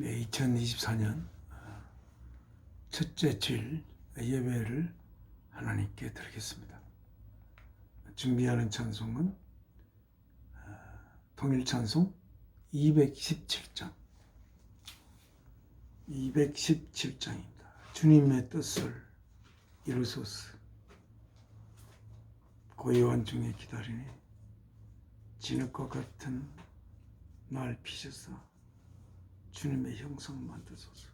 네, 2024년 첫째 주일 예배를 하나님께 드리겠습니다. 준비하는 찬송은 통일찬송 217장 217장입니다. 주님의 뜻을 이루소서. 고요한 중에 기다리니 진흙과 같은 날 피셔서 주님의 형상 만드소서.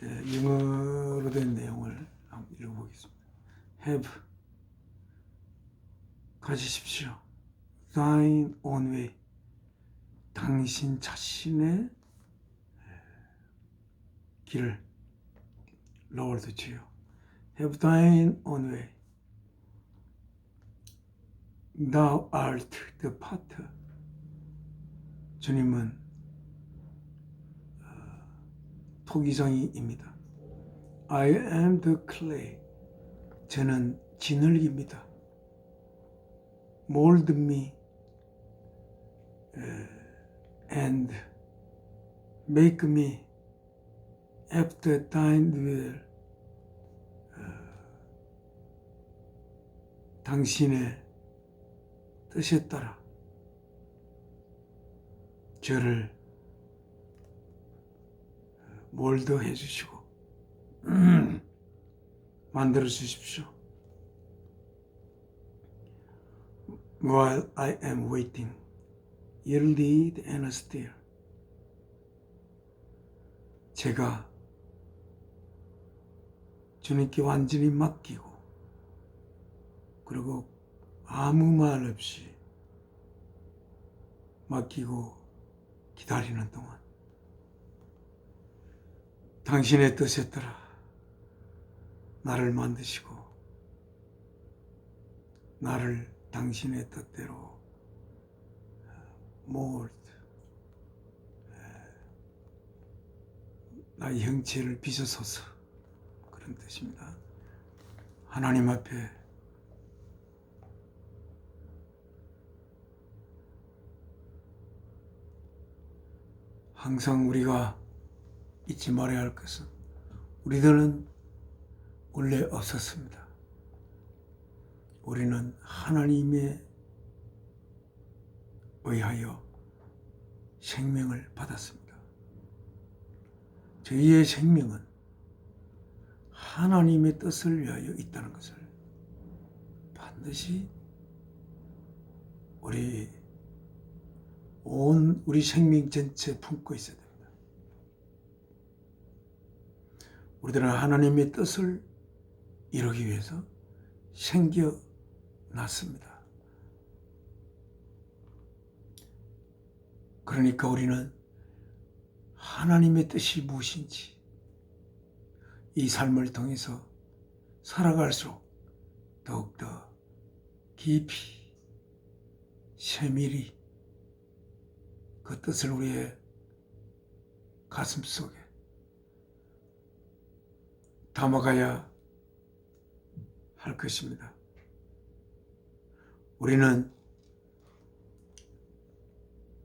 네, 영어로 된 내용을 한번 읽어보겠습니다. Have 가지십시오. Thine own way. 당신 자신의 길을 Lord 주여. Have thine own way. Thou art the potter. 주님은 토기장이입니다. I am the clay. 저는 진흙입니다. Mold me and make me after thine will. 당신의 뜻에 따라 저를 몰드해 주시고 만들어 주십시오. While I am waiting, you lead and steer. 제가 주님께 완전히 맡기고 그리고 아무 말 없이 맡기고 기다리는 동안 당신의 뜻에 따라 나를 만드시고 나를 당신의 뜻대로 몰드 나의 형체를 빚어서서 그런 뜻입니다. 하나님 앞에 항상 우리가 잊지 말아야 할 것은 우리들은 원래 없었습니다. 우리는 하나님에 의하여 생명을 받았습니다. 저희의 생명은 하나님의 뜻을 위하여 있다는 것을 반드시 우리 생명 전체에 품고 있어야 됩니다. 우리들은 하나님의 뜻을 이루기 위해서 생겨났습니다. 그러니까 우리는 하나님의 뜻이 무엇인지 이 삶을 통해서 살아갈수록 더욱더 깊이 세밀히 그 뜻을 우리의 가슴 속에 담아가야 할 것입니다. 우리는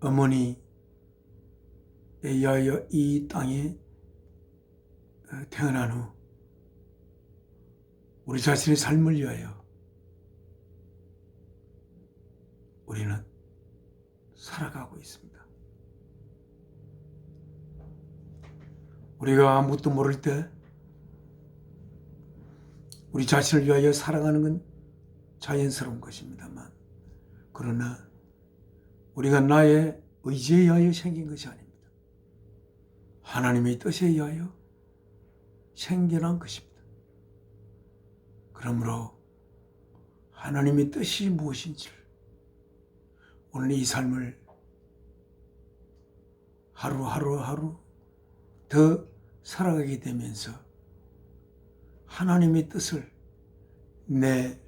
어머니에 의하여 이 땅에 태어난 후 우리 자신의 삶을 위하여 우리는 살아가고 있습니다. 우리가 아무것도 모를 때 우리 자신을 위하여 살아가는 건 자연스러운 것입니다만 그러나 우리가 나의 의지에 의하여 생긴 것이 아닙니다. 하나님의 뜻에 의하여 생겨난 것입니다. 그러므로 하나님의 뜻이 무엇인지를 오늘 이 삶을 하루 더 살아가게 되면서 하나님의 뜻을 내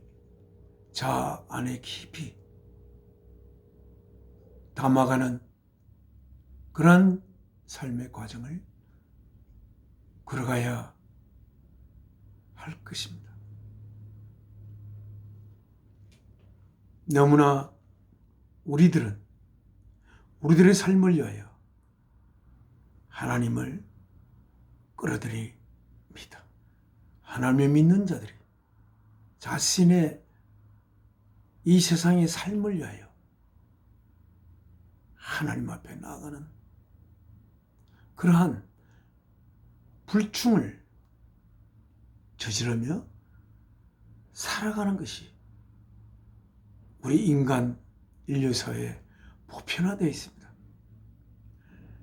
자아 안에 깊이 담아가는 그런 삶의 과정을 걸어가야 할 것입니다. 너무나 우리들의 삶을 위하여 하나님을 끌어들입니다. 하나님을 믿는 자들이 자신의 이 세상의 삶을 위하여 하나님 앞에 나아가는 그러한 불충을 저지르며 살아가는 것이 우리 인간 인류 사회에 보편화되어 있습니다.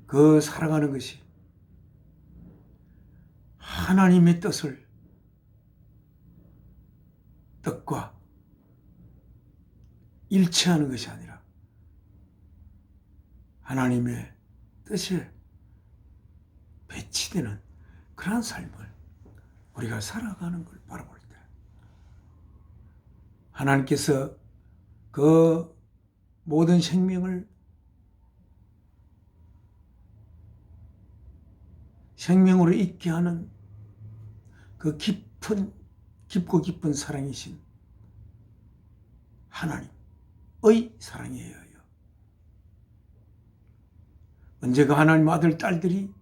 그 살아가는 것이 하나님의 뜻과 일치하는 것이 아니라 하나님의 뜻에 배치되는 그러한 삶을 우리가 살아가는 걸 바라볼 때 하나님께서 그 모든 생명을 생명으로 있게 하는 그 깊고 깊은 사랑이신 하나님의 사랑에 의하여 언제가 하나님 아들 딸들이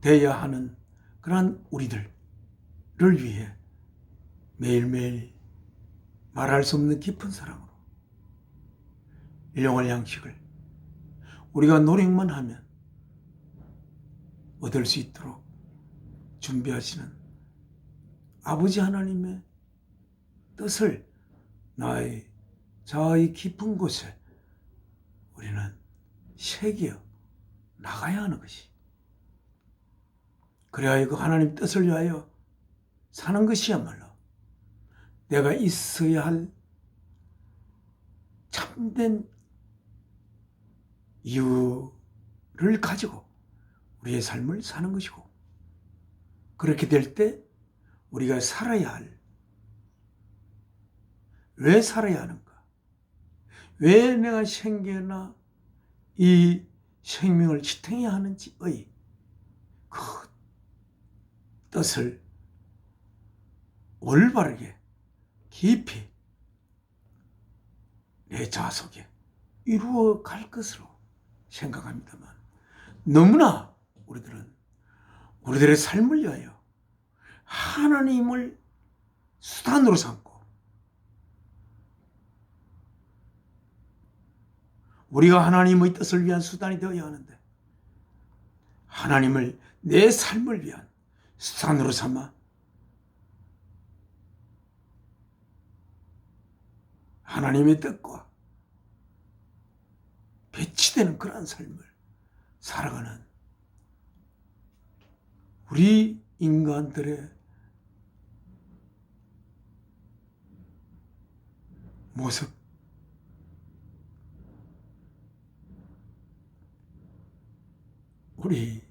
되어야 하는 그러한 우리들을 위해 매일매일 말할 수 없는 깊은 사랑으로 일용할 양식을 우리가 노력만 하면 얻을 수 있도록 준비하시는 아버지 하나님의 뜻을 나의 자아의 깊은 곳에 우리는 새겨 나가야 하는 것이, 그래야 그 하나님 뜻을 위하여 사는 것이야말로 내가 있어야 할 참된 이유를 가지고 우리의 삶을 사는 것이고, 그렇게 될 때 우리가 살아야 할, 왜 살아야 하는가, 왜 내가 생겨나 이 생명을 지탱해야 하는지의 그 뜻을 올바르게 깊이 내 자아 속에 이루어 갈 것으로 생각합니다만, 너무나 우리들의 삶을 위하여 하나님을 수단으로 삼고 우리가 하나님의 뜻을 위한 수단이 되어야 하는데 하나님을 내 삶을 위한 수단으로 삼아 하나님의 뜻과 배치되는 그러한 삶을 살아가는 우리 인간들의 모습, 우리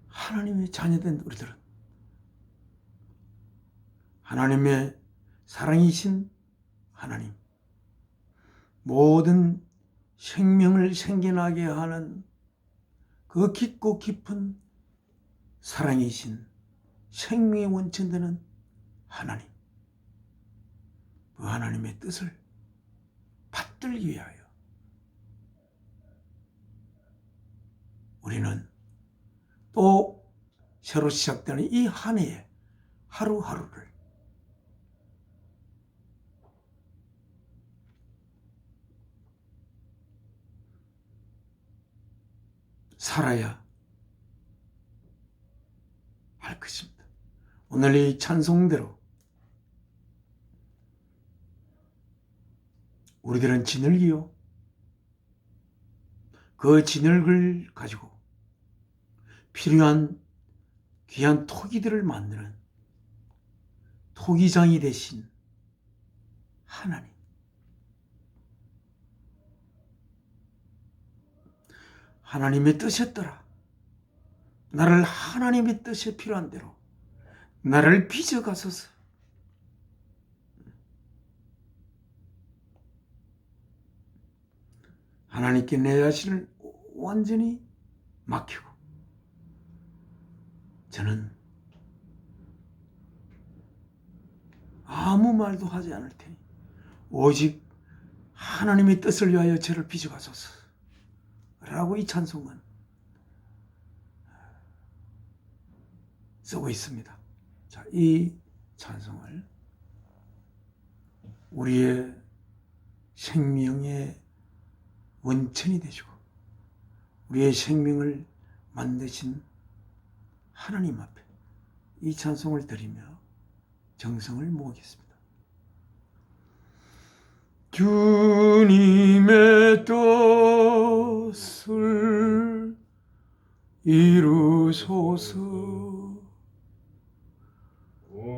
하나님의 자녀된 우리들은 하나님의 사랑이신 하나님, 모든 생명을 생겨나게 하는 그 깊고 깊은 사랑이신 생명의 원천 되는 하나님, 그 하나님의 뜻을 받들기 위하여 우리는 또 새로 시작되는 이 한 해의 하루하루를 살아야 할 것입니다. 오늘 이 찬송대로 우리들은 진흙이요, 그 진흙을 가지고 필요한 귀한 토기들을 만드는 토기장이 되신 하나님, 하나님의 뜻에 따라 나를 하나님의 뜻에 필요한 대로 나를 빚어가소서. 하나님께 내 자신을 완전히 맡기고 저는 아무 말도 하지 않을 테니 오직 하나님의 뜻을 위하여 저를 빚어가소서 라고 이 찬송은 쓰고 있습니다. 자, 이 찬송을 우리의 생명의 원천이 되시고 우리의 생명을 만드신 하나님 앞에 이 찬송을 드리며 정성을 모으겠습니다. 주님의 뜻을 이루소서.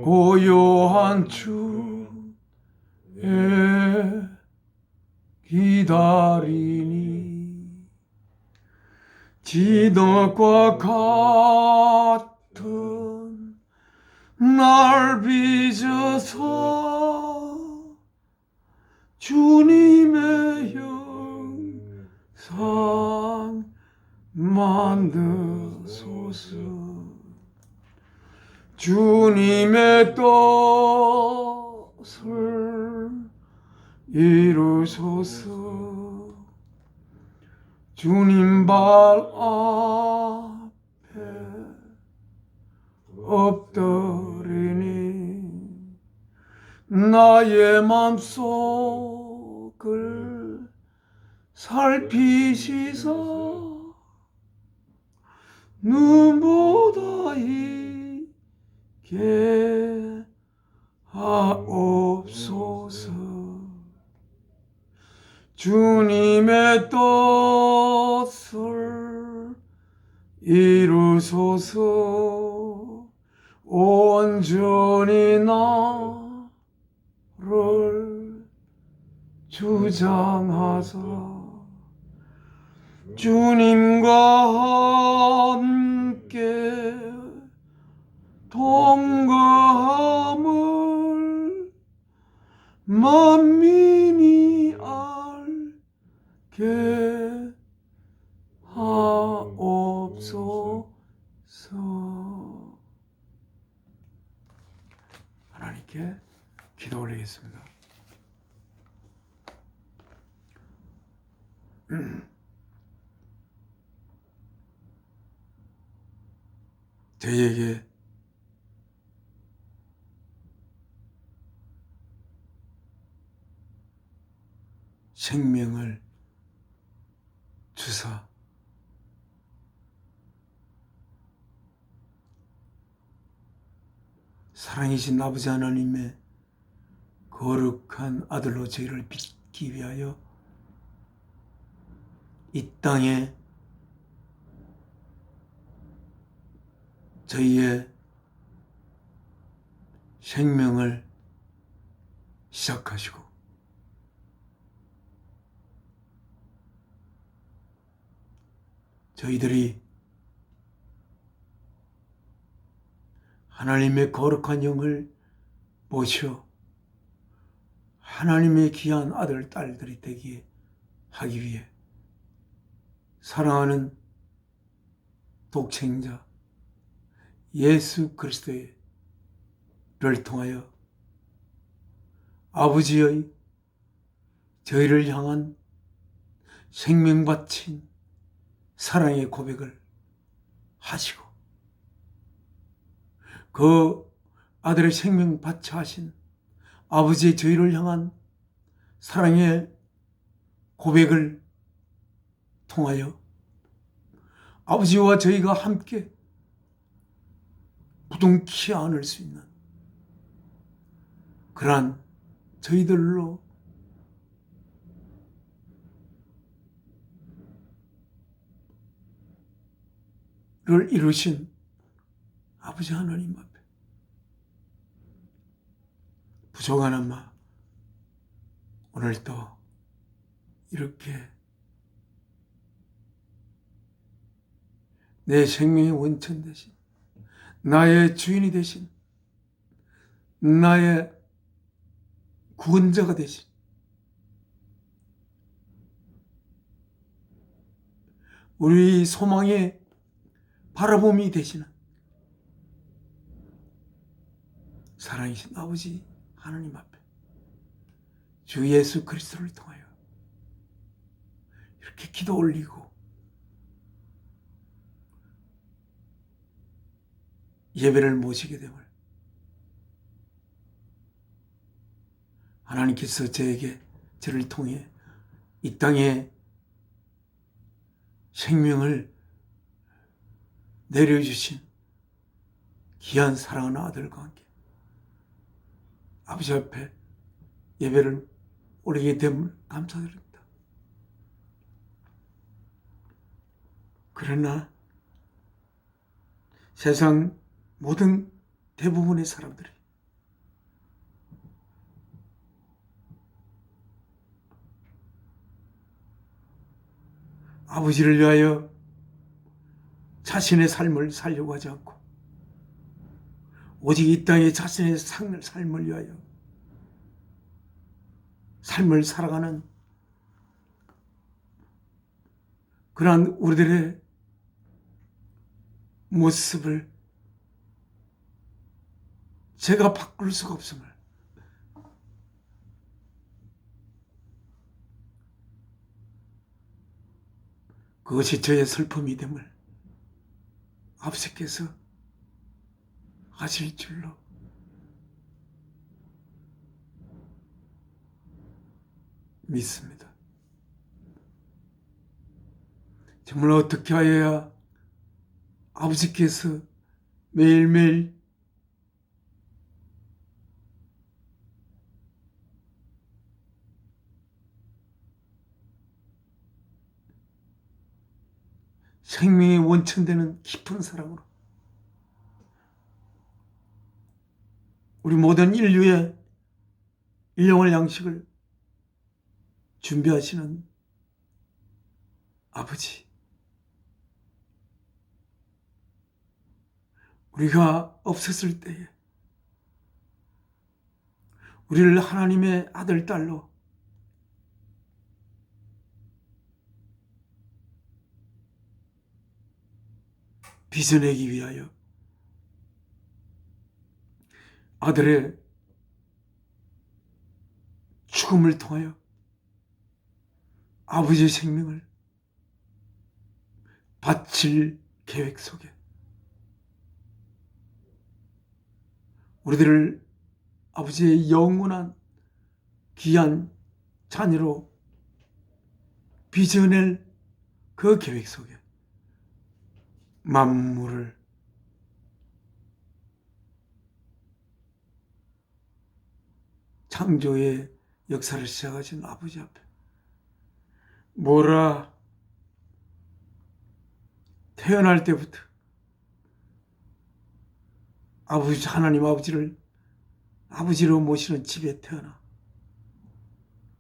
고요한 주에 기다리니 진흙과 같은 날 빚어서 주님의 형상 만드소서. 주님의 뜻을 이루소서. 주님 발 앞에 엎드리니 나의 맘속을 살피시사 눈보다 있게 하옵소서. 주님의 뜻을 이루소서. 온전히 나를 주장하사 주님과 함께 동거함을 만민이 알게 하옵소서. 하나님께 기도 올리겠습니다. 저희에게 생명을 주사 사랑이신 아버지 하나님의 거룩한 아들로 저희를 빚기 위하여 이 땅에 저희의 생명을 시작하시고 저희들이 하나님의 거룩한 영을 모셔 하나님의 귀한 아들, 딸들이 되게 하기 위해 사랑하는 독생자 예수 그리스도를 통하여 아버지의 저희를 향한 생명 바친 사랑의 고백을 하시고 그 아들의 생명 바쳐 하신 아버지의 저희를 향한 사랑의 고백을 통하여 아버지와 저희가 함께 부둥키 안을 수 있는 그러한 저희들로 를 이루신 아버지 하나님 앞에 부족하나마 오늘도 이렇게 내 생명의 원천 되신 나의 주인이 되신 나의 구원자가 되신 우리 소망의 바라봄이 되시는 사랑이신 아버지 하나님 앞에 주 예수 그리스도를 통하여 이렇게 기도 올리고 예배를 모시게 됨을 하나님께서 저를 통해 이 땅에 생명을 내려주신 귀한 사랑하는 아들과 함께 아버지 앞에 예배를 올리게 됨을 감사드립니다. 그러나 세상 모든 대부분의 사람들이 아버지를 위하여 자신의 삶을 살려고 하지 않고 오직 이 땅에 자신의 삶을 위하여 삶을 살아가는 그러한 우리들의 모습을 제가 바꿀 수가 없음을 그것이 저의 슬픔이 됨을 아버지께서 아실 줄로 믿습니다. 정말 어떻게 하여야 아버지께서 매일매일 생명의 원천되는 깊은 사랑으로 우리 모든 인류의 일용할 양식을 준비하시는 아버지, 우리가 없었을 때에 우리를 하나님의 아들, 딸로 빚어내기 위하여 아들의 죽음을 통하여 아버지의 생명을 바칠 계획 속에 우리들을 아버지의 영원한 귀한 자녀로 빚어낼 그 계획 속에 만물을 창조의 역사를 시작하신 아버지 앞에 뭐라 태어날 때부터 아버지 하나님 아버지를 아버지로 모시는 집에 태어나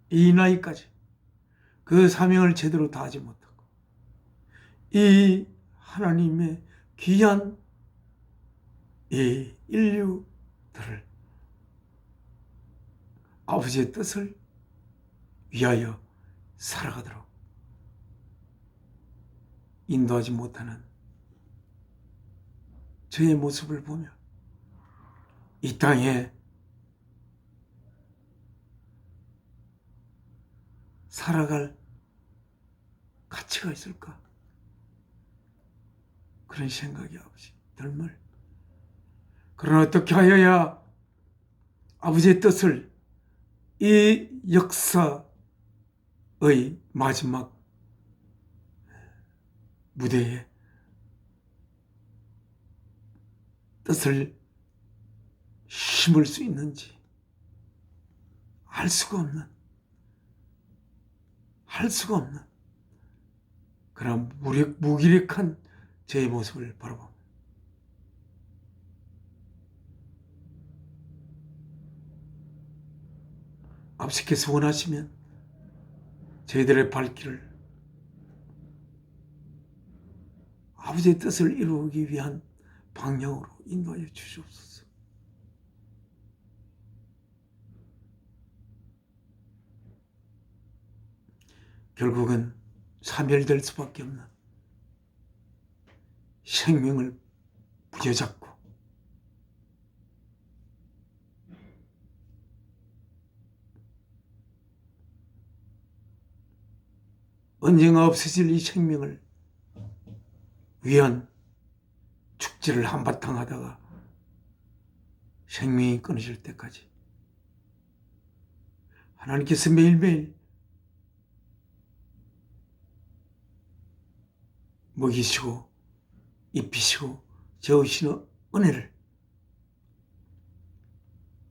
이 나이까지 그 사명을 제대로 다하지 못하고 이 하나님의 귀한 이 인류들을 아버지의 뜻을 위하여 살아가도록 인도하지 못하는 저의 모습을 보며 이 땅에 살아갈 가치가 있을까? 그런 생각이 아버지 들물. 그러나 어떻게 하여야 아버지의 뜻을 이 역사의 마지막 무대에 뜻을 심을 수 있는지 할 수가 없는 그런 무기력한 제 모습을 바라봅니다. 아버지께서 원하시면 저희들의 발길을 아버지의 뜻을 이루기 위한 방향으로 인도하여 주시옵소서. 결국은 사멸될 수밖에 없는 생명을 부여잡고 언젠가 없어질 이 생명을 위한 축제를 한바탕 하다가 생명이 끊어질 때까지 하나님께서 매일매일 먹이시고 입히시고 재우시는 은혜를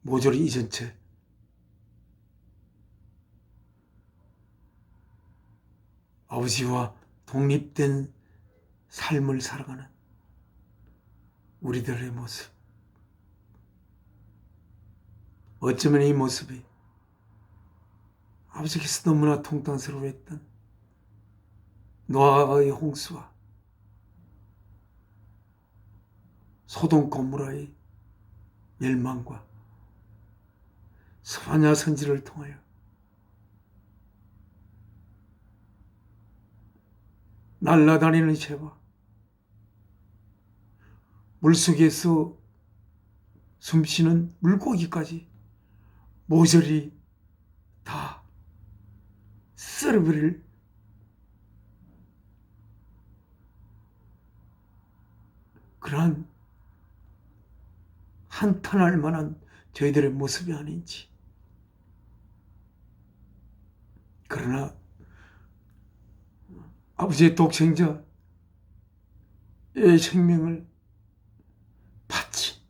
모조리 잊은 채 아버지와 독립된 삶을 살아가는 우리들의 모습, 어쩌면 이 모습이 아버지께서 너무나 통탄스러워했던 노아의 홍수와 소돔 고모라의 멸망과 스바냐 선지를 통하여 날아다니는 새와 물속에서 숨쉬는 물고기까지 모조리 다 썰어버릴 그러한 한탄할 만한 저희들의 모습이 아닌지. 그러나 아버지의 독생자의 생명을 바친,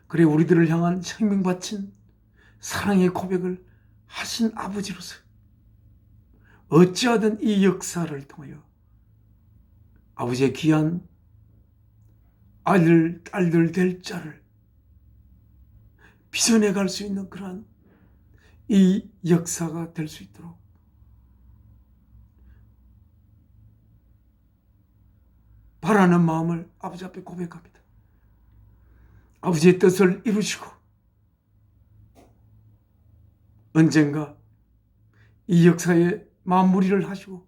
그래 우리들을 향한 생명 바친 사랑의 고백을 하신 아버지로서 어찌하든 이 역사를 통하여 아버지의 귀한 아들, 딸들 될 자를 빚어내 갈 수 있는 그러한 이 역사가 될 수 있도록 바라는 마음을 아버지 앞에 고백합니다. 아버지의 뜻을 이루시고 언젠가 이 역사의 마무리를 하시고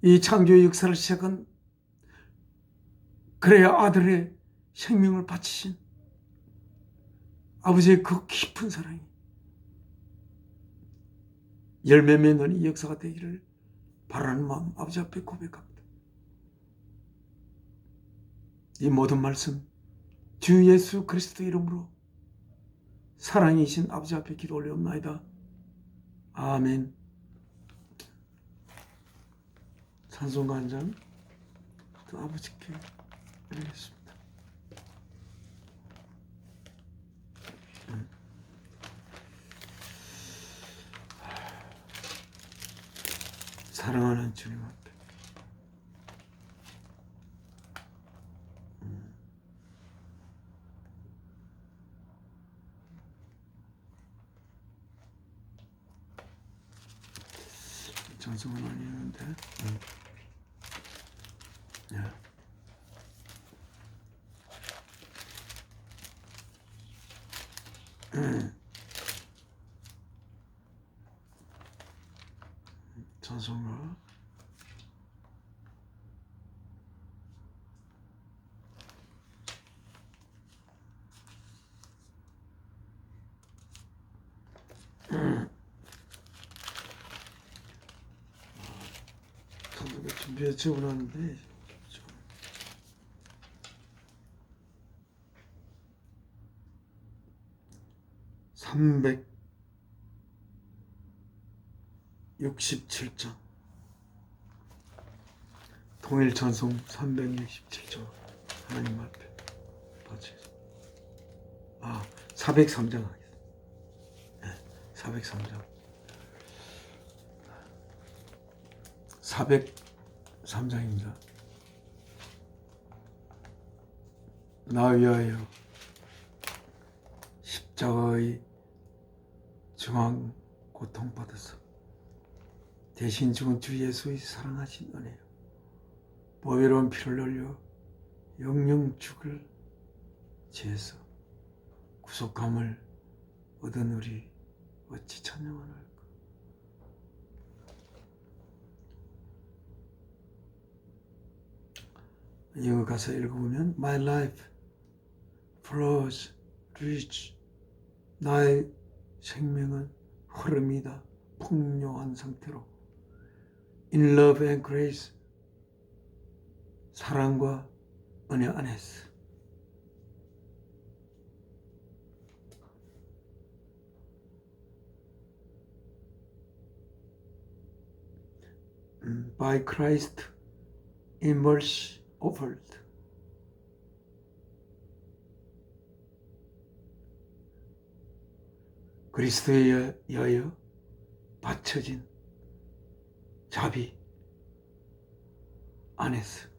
이 창조의 역사를 시작한 그래야 아들의 생명을 바치신 아버지의 그 깊은 사랑이 열매 맺는 이 역사가 되기를 바라는 마음 아버지 앞에 고백합니다. 이 모든 말씀 주 예수 그리스도 이름으로 사랑이신 아버지 앞에 기도 올려옵나이다. 아멘. 찬송가 한 장 또 아버지께 드리겠습니다. 사랑하는 주님 앞에 찬송은 아니었는데 네. 찬송가 찬송가 준비해 적어놨는데 367장 통일 찬송 367장 하나님 앞에 바치겠습니다. 403장 하겠습니다. 네, 403장 403장입니다. 나 위하여 십자가의 중앙 고통받아서 대신 죽은 주 예수의 사랑하신 은혜요 보배로운 피를 흘려 영영 죽을 죄에서 구속함을 얻은 우리 어찌 찬양하나이까. 영어 가사 읽어보면 My life flows rich 나의 생명은 흐름이다 풍요한 상태로 In love and grace 사랑과 은혜 안에서 by Christ immerse offered 그리스도에 의하여 바쳐진 자비 안에서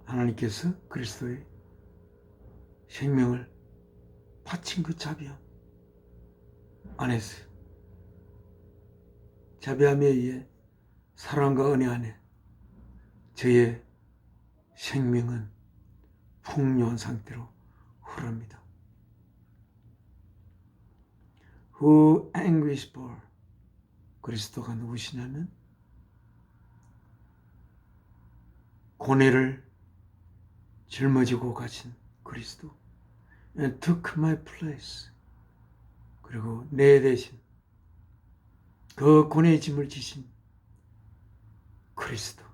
하나님께서 그리스도의 생명을 바친 그 자비함 안에서 자비함에 의해 사랑과 은혜 안에 저의 생명은 풍요한 상태로 흐릅니다. Who anguish for 그리스도가 누구시냐면 고뇌를 짊어지고 가신 그리스도 and took my place 그리고 내 대신 그 고뇌의 짐을 지신 그리스도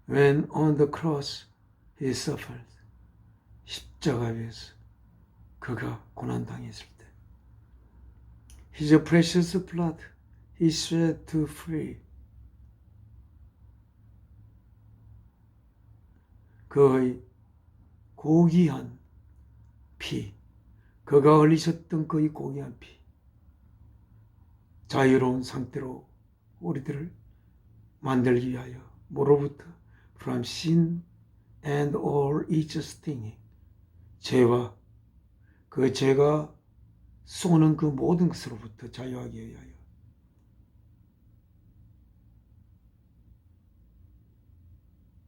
When on the cross he suffered 십자가 위에서 그가 고난당했을 때 His precious blood he shed to free 그의 고귀한 피 그가 흘리셨던 그의 고귀한 피 자유로운 상태로 우리들을 만들기 위하여 뭐로부터 from sin and all its stinging 죄와 그 죄가 쏘는 그 모든 것으로부터 자유하기 위하여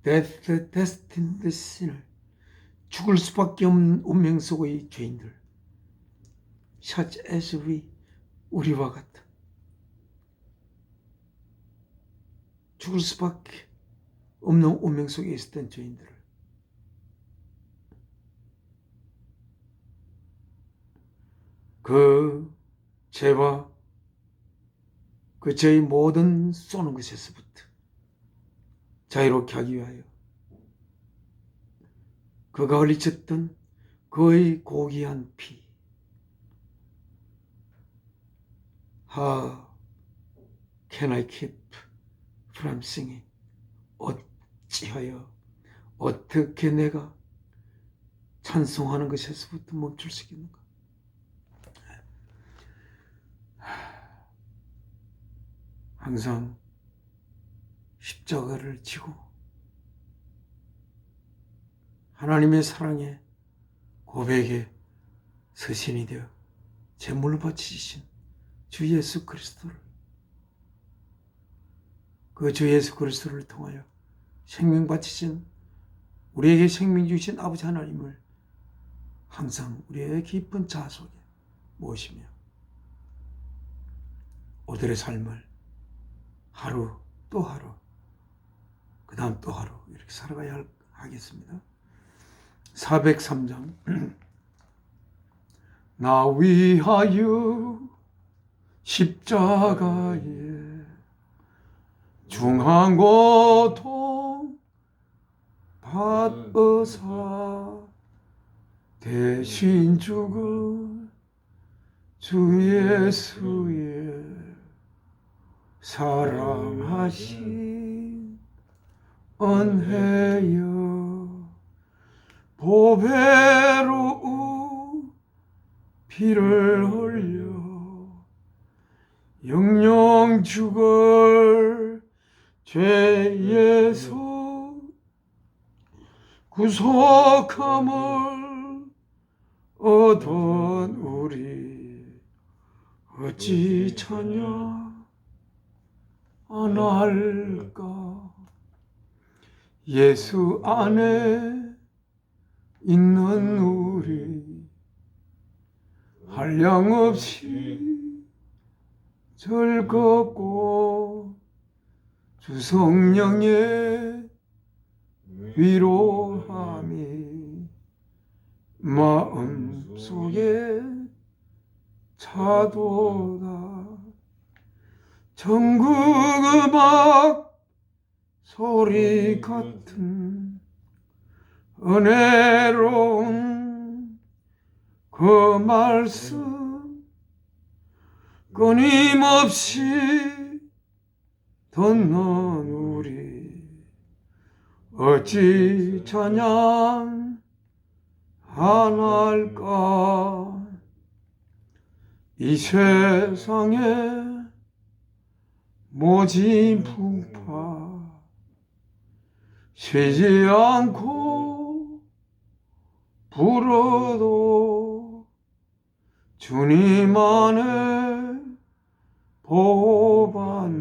death destined sinner 죽을 수밖에 없는 운명 속의 죄인들 such as we 우리와 같은 죽을 수밖에 없는 운명 속에 있었던 죄인들을 그 죄와 그 죄의 모든 쏘는 것에서부터 자유롭게 하기 위하여 그가 흘리쳤던 그의 고귀한 피 How can I keep from singing? 어찌하여 어떻게 내가 찬송하는 것에서부터 멈출 수 있겠는가? 항상 십자가를 지고 하나님의 사랑의 고백의 서신이 되어 제물로 바치신 주 예수 그리스도를 그 주 예수 그리스도를 통하여 생명 바치신 우리에게 생명 주신 아버지 하나님을 항상 우리의 깊은 자아 속에 모시며 오늘의 삶을 하루 또 하루 그 다음 또 하루 이렇게 살아가야 하겠습니다. 403장 나 위하여 십자가에 중한 고통 받으사 대신 죽은 주 예수의 사랑하신 은혜여 보배로 피를 흘려 영영 죽을 죄에서 구속함을 얻은 우리 어찌 찬양 안 할까? 예수 안에 있는 우리 한량없이 즐겁고 주 성령의 위로함이 마음속에 차도다 전국 음악 소리 같은 은혜로운 그 말씀 끊임없이 듣는 우리 어찌 찬양 안 할까. 이 세상에 모진 풍파 쉬지 않고 불어도 주님 안에 보호받는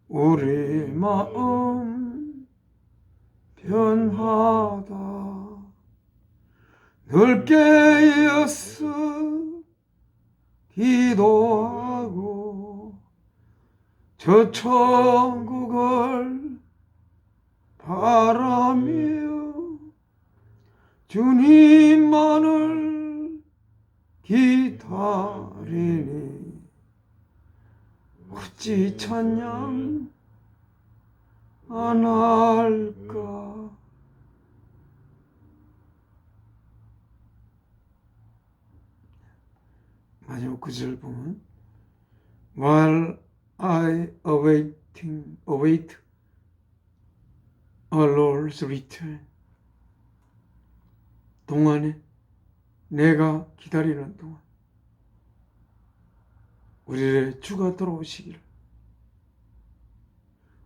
우리 마음 변하다. 늘 깨어서 기도하고 저 천국을 바라며 주님만을 기다리니 어찌 찬양 안 할까. 마지막 구절 보면 While I await our Lord's return, 동안에 내가 기다리는 동안 우리의 주가 돌아오시기를.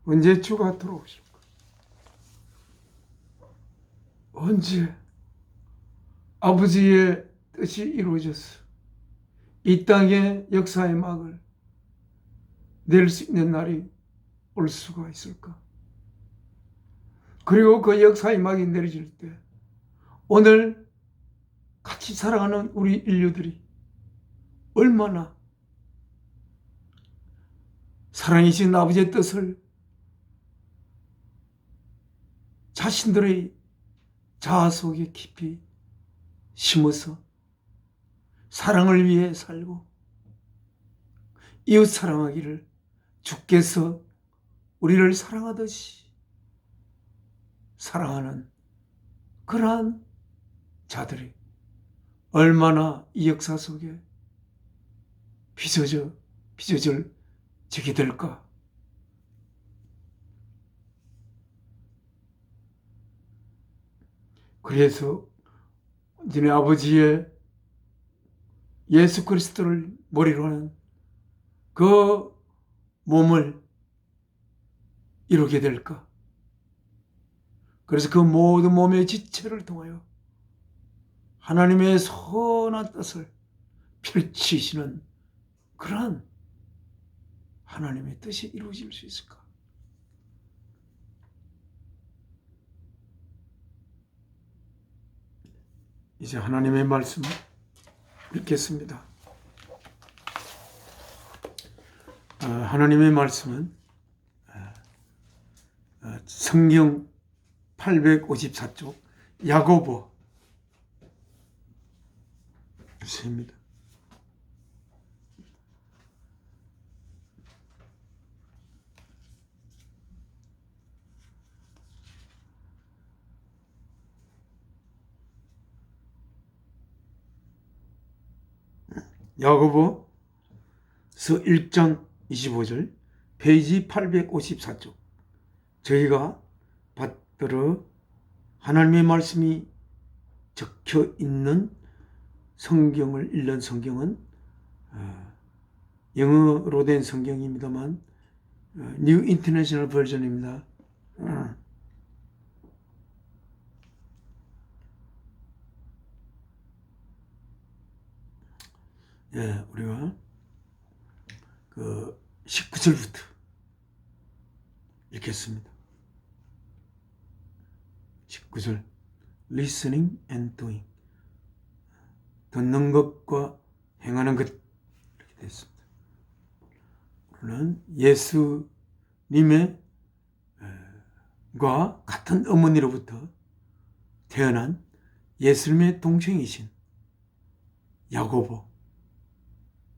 언제 주가 돌아오실까? 언제 아버지의 뜻이 이루어져서 이 땅의 역사의 막을 낼 수 있는 날이 올 수가 있을까? 그리고 그 역사의 막이 내려질 때 오늘 같이 살아가는 우리 인류들이 얼마나 사랑이신 아버지의 뜻을 자신들의 자아 속에 깊이 심어서 사랑을 위해 살고 이웃 사랑하기를 주께서 우리를 사랑하듯이 사랑하는 그러한 자들이 얼마나 이 역사 속에 빚어질 지게 될까. 그래서 너네 아버지의 예수 그리스도를 머리로 하는 그 몸을 이루게 될까. 그래서 그 모든 몸의 지체를 통하여 하나님의 선한 뜻을 펼치시는 그러한 하나님의 뜻이 이루어질 수 있을까. 이제 하나님의 말씀을 읽겠습니다. 하나님의 말씀은 성경 854쪽 야고보 주입니다. 야고보서 1장 25절 페이지 854쪽 저희가 받들어 하나님의 말씀이 적혀 있는 성경을 읽는 성경은 영어로 된 성경입니다만 뉴 인터내셔널 버전입니다. 우리가 그 19절부터 읽겠습니다. 19절 listening and doing 듣는 것과 행하는 것 이렇게 되어 있습니다. 우리는 예수님의 과 같은 어머니로부터 태어난 예수님의 동생이신 야고보,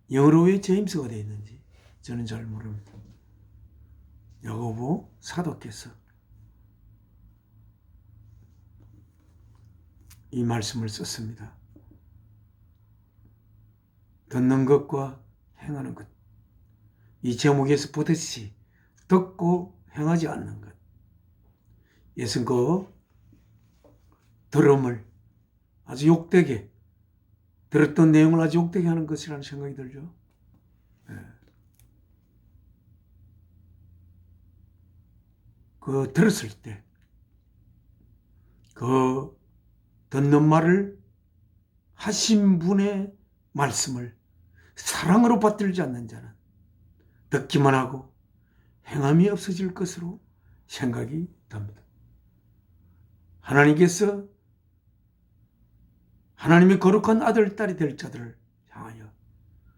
영어로 왜 제임스가 되어 있는지 저는 잘 모릅니다. 야고보 사도께서 이 말씀을 썼습니다. 듣는 것과 행하는 것. 이 제목에서 보듯이 듣고 행하지 않는 것. 예수는 그 들음을 아주 욕되게, 들었던 내용을 아주 욕되게 하는 것이라는 생각이 들죠. 그 들었을 때 그 듣는 말을 하신 분의 말씀을 사랑으로 받들지 않는 자는 듣기만 하고 행함이 없어질 것으로 생각이 듭니다. 하나님께서 하나님의 거룩한 아들, 딸이 될 자들을 향하여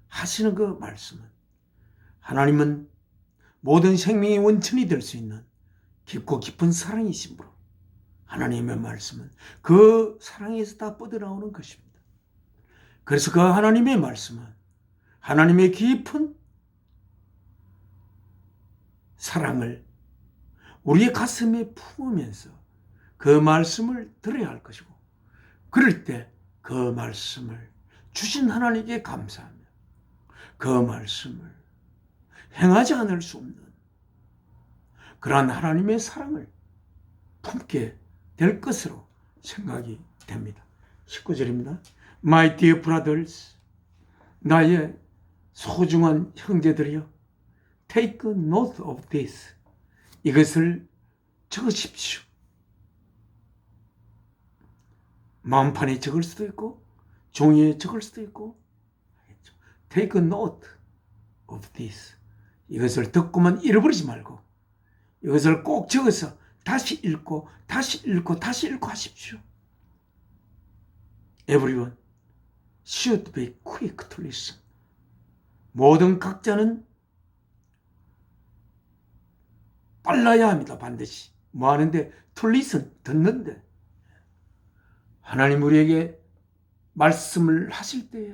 하시는 그 말씀은, 하나님은 모든 생명의 원천이 될 수 있는 깊고 깊은 사랑이시므로 하나님의 말씀은 그 사랑에서 다 뻗어나오는 것입니다. 그래서 그 하나님의 말씀은 하나님의 깊은 사랑을 우리의 가슴에 품으면서 그 말씀을 들어야 할 것이고, 그럴 때 그 말씀을 주신 하나님께 감사하며 그 말씀을 행하지 않을 수 없는 그러한 하나님의 사랑을 품게 될 것으로 생각이 됩니다. 19절입니다. My dear brothers, 나의 소중한 형제들이여, take note of this. 이것을 적으십시오. 마음판에 적을 수도 있고 종이에 적을 수도 있고. Take note of this. 이것을 듣고만 잃어버리지 말고 이것을 꼭 적어서 다시 읽고 다시 읽고 다시 읽고 하십시오. Everyone should be quick to listen. 모든 각자는 빨라야 합니다. 반드시. 뭐 하는데? To listen, 듣는데. 하나님 우리에게 말씀을 하실 때에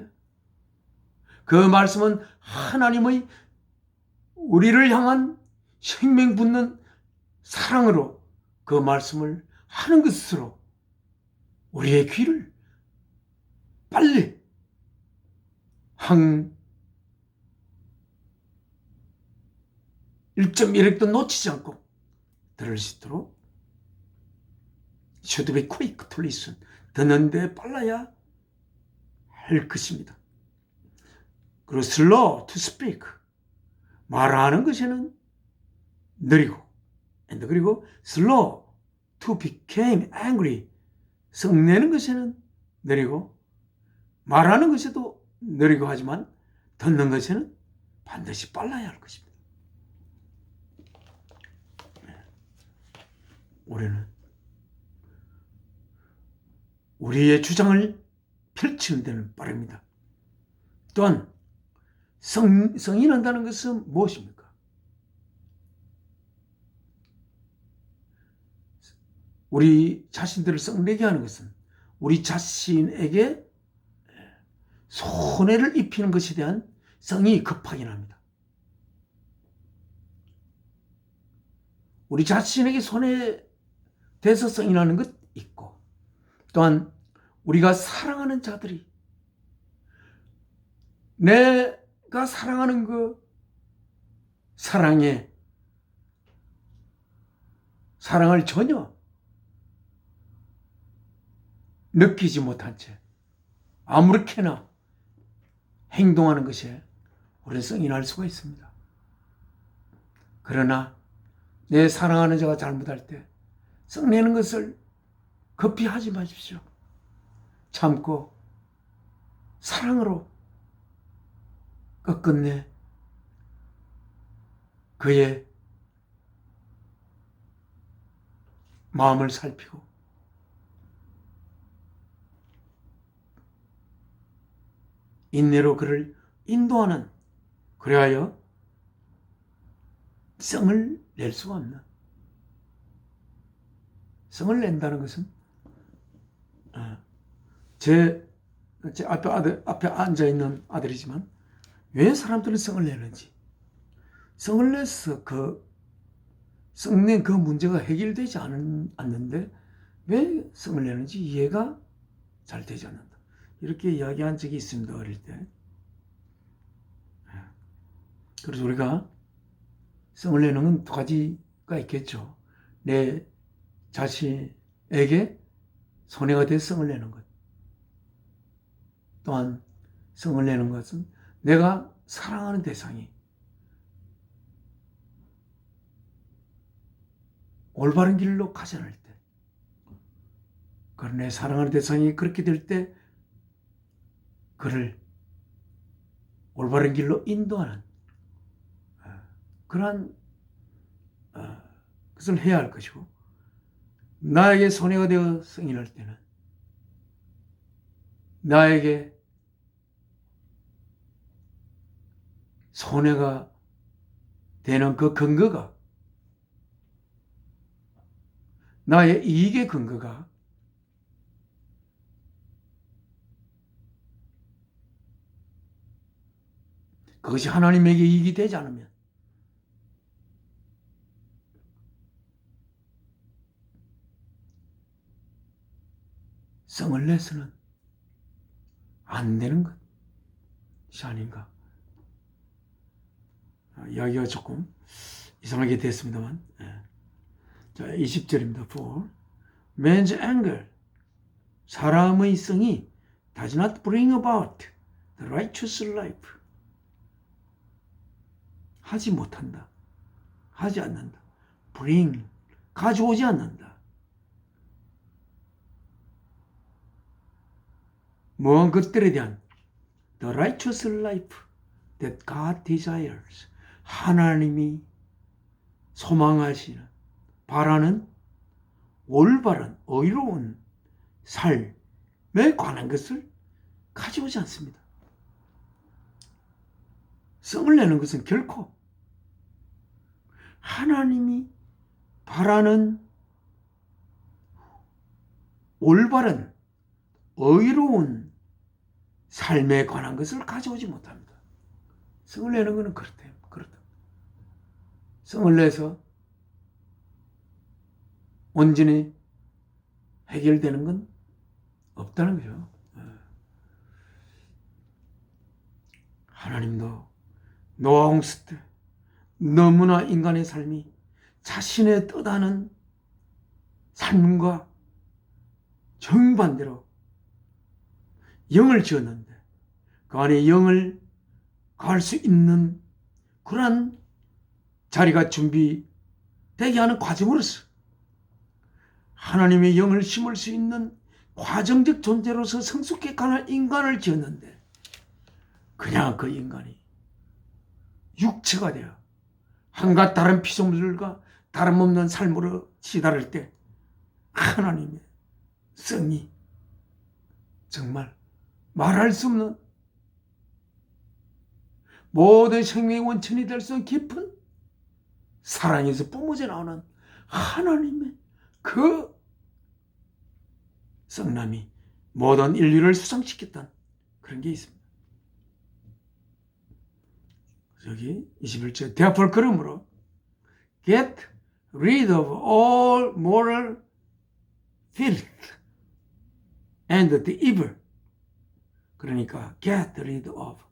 그 말씀은 하나님의 우리를 향한 생명 붙는 사랑으로 그 말씀을 하는 것으로 우리의 귀를 빨리 한 1.1획도 놓치지 않고 들을 수 있도록 should be quick to listen. 듣는데 빨라야 할 것입니다. 그리고 slow to speak. 말하는 것에는 느리고, 그리고 slow to become angry. 성내는 것에는 느리고, 말하는 것에도 느리고 하지만 듣는 것에는 반드시 빨라야 할 것입니다. 우리는 우리의 주장을 펼치는 데는 빠릅니다. 또한 성인한다는 것은 무엇입니까? 우리 자신들을 성내게 하는 것은 우리 자신에게 손해를 입히는 것에 대한 성이 급하게 납니다. 우리 자신에게 손해돼서 성인하는 것 있고, 또한 우리가 사랑하는 자들이 내가 사랑하는 그 사랑을 전혀 느끼지 못한 채 아무렇게나 행동하는 것에 우리는 성인할 수가 있습니다. 그러나 내 사랑하는 자가 잘못할 때 성내는 것을 급히 하지 마십시오. 참고 사랑으로 끝끝내 그의 마음을 살피고 인내로 그를 인도하는, 그리하여 성을 낼 수가 없는, 성을 낸다는 것은 제 앞에 앉아있는 아들이지만 왜 사람들은 성을 내는지 성을 내서 성낸 그 문제가 해결되지 않는데 왜 성을 내는지 이해가 잘 되지 않는다. 이렇게 이야기한 적이 있습니다. 어릴 때. 그래서 우리가 성을 내는 건 두 가지가 있겠죠. 내 자신에게 손해가 돼 성을 내는 것. 또한 성을 내는 것은 내가 사랑하는 대상이 올바른 길로 가지 않을 때, 그런 내 사랑하는 대상이 그렇게 될 때 그를 올바른 길로 인도하는 그러한 것을 해야 할 것이고, 나에게 손해가 되어 성이 날 때는 나에게 손해가 되는 그 근거가, 나의 이익의 근거가 그것이 하나님에게 이익이 되지 않으면 성을 내서는 안 되는 것이 아닌가. 이야기가 조금 이상하게 됐습니다만. 자, 20절입니다. For man's anger, 사람의 성이 does not bring about the righteous life. 하지 못한다. 하지 않는다. bring, 가져오지 않는다. 무한 것들에 대한 the righteous life that God desires. 하나님이 소망하시는, 바라는 올바른, 의로운 삶에 관한 것을 가져오지 않습니다. 성을 내는 것은 결코 하나님이 바라는 올바른, 의로운 삶에 관한 것을 가져오지 못합니다. 성을 내는 것은 그렇다. 성을 내서 온전히 해결되는 건 없다는 거죠. 하나님도 노아 홍수 때 너무나 인간의 삶이 자신의 뜻하는 삶과 정반대로 영을 지었는데, 그 안에 영을 갈 수 있는 그러한 자리가 준비되게 하는 과정으로서 하나님의 영을 심을 수 있는 과정적 존재로서 성숙해 가는 인간을 지었는데, 그냥 그 인간이 육체가 되어 한갓 다른 피조물들과 다름없는 삶으로 시달할 때 하나님의 성이 정말 말할 수 없는 모든 생명의 원천이 될 수 있는 깊은 사랑에서 뿜어져 나오는 하나님의 그 성남이 모든 인류를 수상시켰던 그런 게 있습니다. 여기 21절, therefore 그러므로 get rid of all moral filth and the evil. 그러니까 get rid of,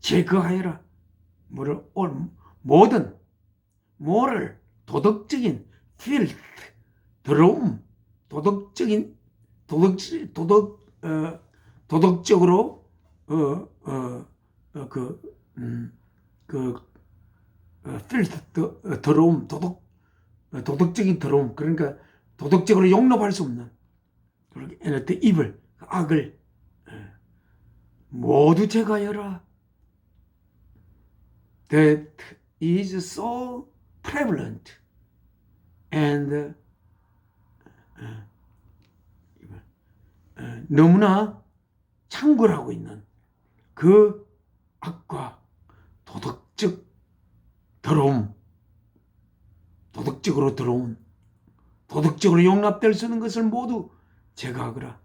제거하여라, 모든 moral, 도덕적인 filth, 더러움, 도덕적으로 filth, 더러움, 도덕적인 더러움, 그러니까 도덕적으로 용납할 수 없는 and the evil, 악을 모두 제거하여라. That is so prevalent and 너무나 창궐하고 있는 그 악과 도덕적 더러움, 도덕적으로 더러운, 도덕적으로 용납될 수 있는 것을 모두 제거하거라.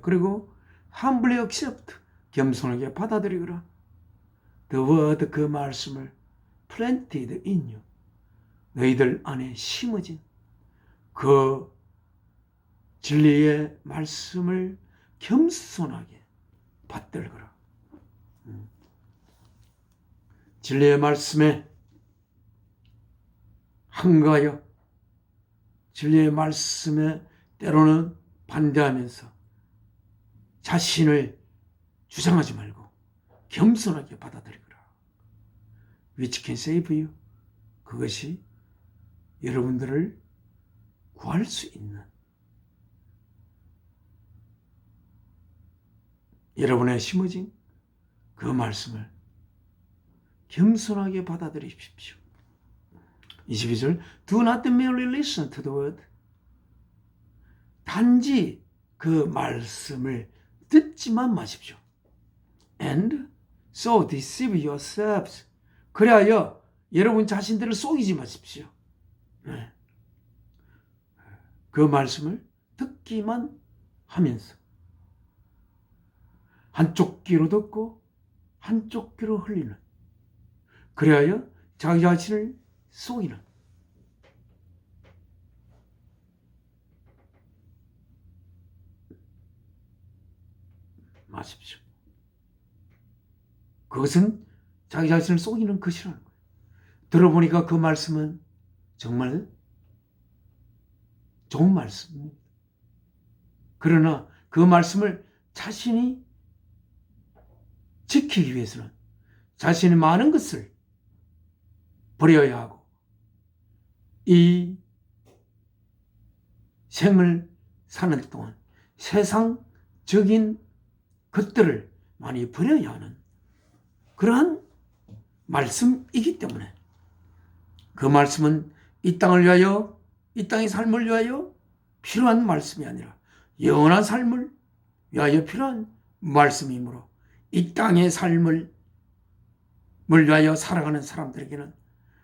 그리고 humbly accept, 겸손하게 받아들이거라. the word 그 말씀을 planted in you 너희들 안에 심어진 그 진리의 말씀을 겸손하게 받들거라. 진리의 말씀에 항거하여 진리의 말씀에 때로는 반대하면서 자신을 주장하지 말고 겸손하게 받아들이거라. Which can save you. 그것이 여러분들을 구할 수 있는 여러분의 심어진 그 말씀을 겸손하게 받아들이십시오. 22절 Do not merely listen to the word. 단지 그 말씀을 듣지만 마십시오. And so deceive yourselves. 그리하여 여러분 자신들을 속이지 마십시오. 네. 그 말씀을 듣기만 하면서 한쪽 귀로 듣고 한쪽 귀로 흘리는 그리하여 자기 자신을 속이는 마십시오. 그것은 자기 자신을 속이는 것이라는 거예요. 들어보니까 그 말씀은 정말 좋은 말씀입니다. 그러나 그 말씀을 자신이 지키기 위해서는 자신의 많은 것을 버려야 하고 이 생을 사는 동안 세상적인 것들을 많이 버려야 하는 그러한 말씀이기 때문에 그 말씀은 이 땅을 위하여 이 땅의 삶을 위하여 필요한 말씀이 아니라 영원한 삶을 위하여 필요한 말씀이므로 이 땅의 삶을 위하여 살아가는 사람들에게는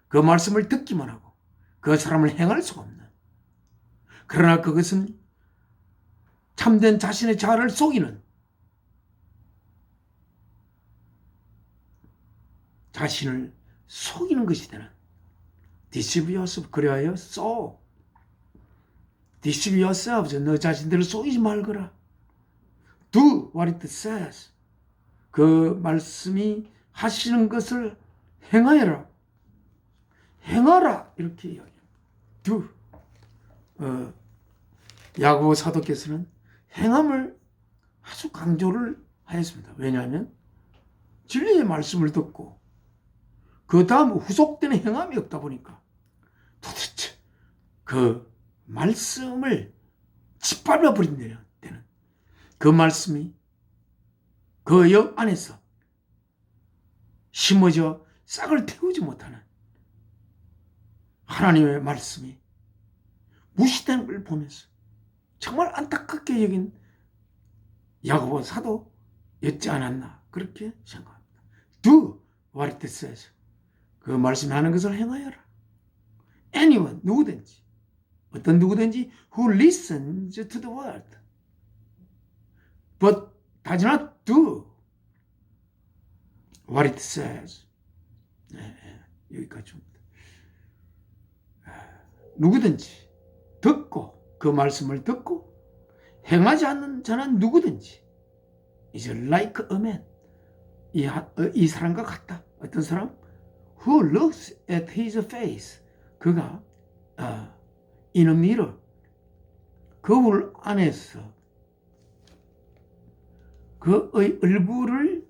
그 말씀을 듣기만 하고 그 사람을 행할 수가 없는 그러나 그것은 참된 자신의 자아를 속이는 자신을 속이는 것이 되는 deceive yourself 그리하여 deceive yourselves 너 자신들을 속이지 말거라 do what it says 그 말씀이 하시는 것을 행하여라 행하라 이렇게 이야기합니다. do 야고보 사도께서는 행함을 아주 강조를 하였습니다. 왜냐하면 진리의 말씀을 듣고 그 다음 후속되는 행함이 없다 보니까 도대체 그 말씀을 짓밟아 버린 때는 그 말씀이 그 역 안에서 심어져 싹을 태우지 못하는 하나님의 말씀이 무시되는 걸 보면서 정말 안타깝게 여긴 야고보 사도였지 않았나 그렇게 생각합니다. Do what it says. 그 말씀이 하는 것을 행하여라. Anyone, 누구든지 어떤 누구든지 who listens to the word but does not do what it says. 여기까지입니다. 누구든지 듣고 그 말씀을 듣고 행하지 않는 자는 누구든지 is like a man 이 사람과 같다. 어떤 사람? Who looks at his face 그가 in a mirror 거울 안에서 그의 얼굴을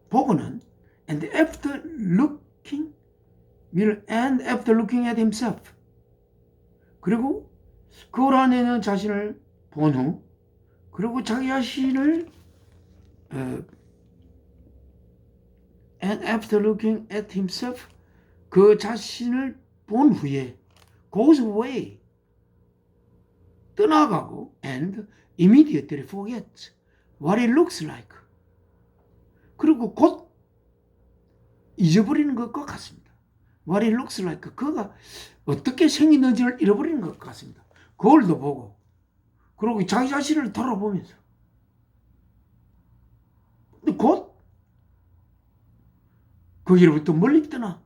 보고는 and after looking at himself 그리고 거울 안에 있는 자신을 본 후 그리고 자기 자신을 and after looking at himself 그 자신을 본 후에 goes away 떠나가고 and immediately forgets what it looks like 그리고 곧 잊어버리는 것과 같습니다. What it looks like 그가 어떻게 생겼는지를 잃어버리는 것 같습니다. 거울도 보고 그리고 자기 자신을 돌아보면서 거기로부터 멀리 떠나.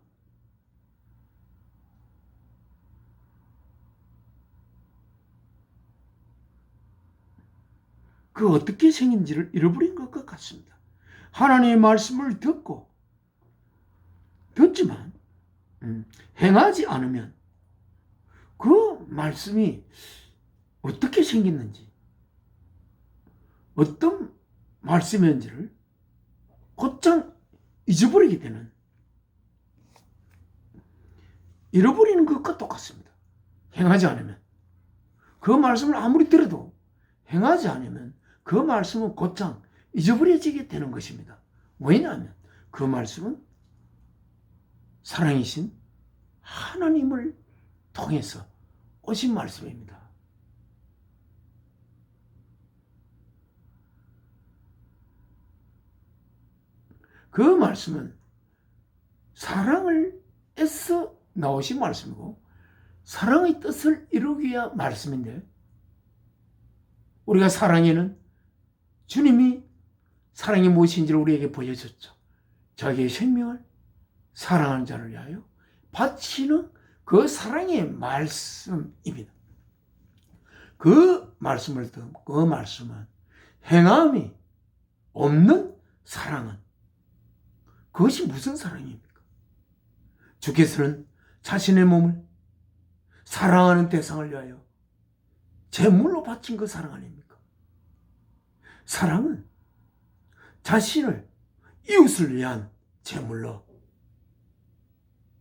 그 어떻게 생긴지를 잃어버린 것 같습니다. 하나님의 말씀을 듣지만 행하지 않으면 그 말씀이 어떻게 생겼는지, 어떤 말씀이었는지를 곧장 잊어버리게 되는, 잃어버리는 것과 똑같습니다. 행하지 않으면. 그 말씀을 아무리 들어도 행하지 않으면 그 말씀은 곧장 잊어버려지게 되는 것입니다. 왜냐하면 그 말씀은 사랑이신 하나님을 통해서 오신 말씀입니다. 그 말씀은 사랑을 애써 나오신 말씀이고 사랑의 뜻을 이루기 위한 말씀인데, 우리가 사랑에는 주님이 사랑이 무엇인지를 우리에게 보여줬죠. 자기의 생명을 사랑하는 자를 위하여 바치는 그 사랑의 말씀입니다. 그 말씀을 듣고 그 말씀은 행함이 없는 사랑은 그것이 무슨 사랑입니까? 주께서는 자신의 몸을 사랑하는 대상을 위하여 제물로 바친 그 사랑 아닙니까? 사랑은 자신을 이웃을 위한 제물로,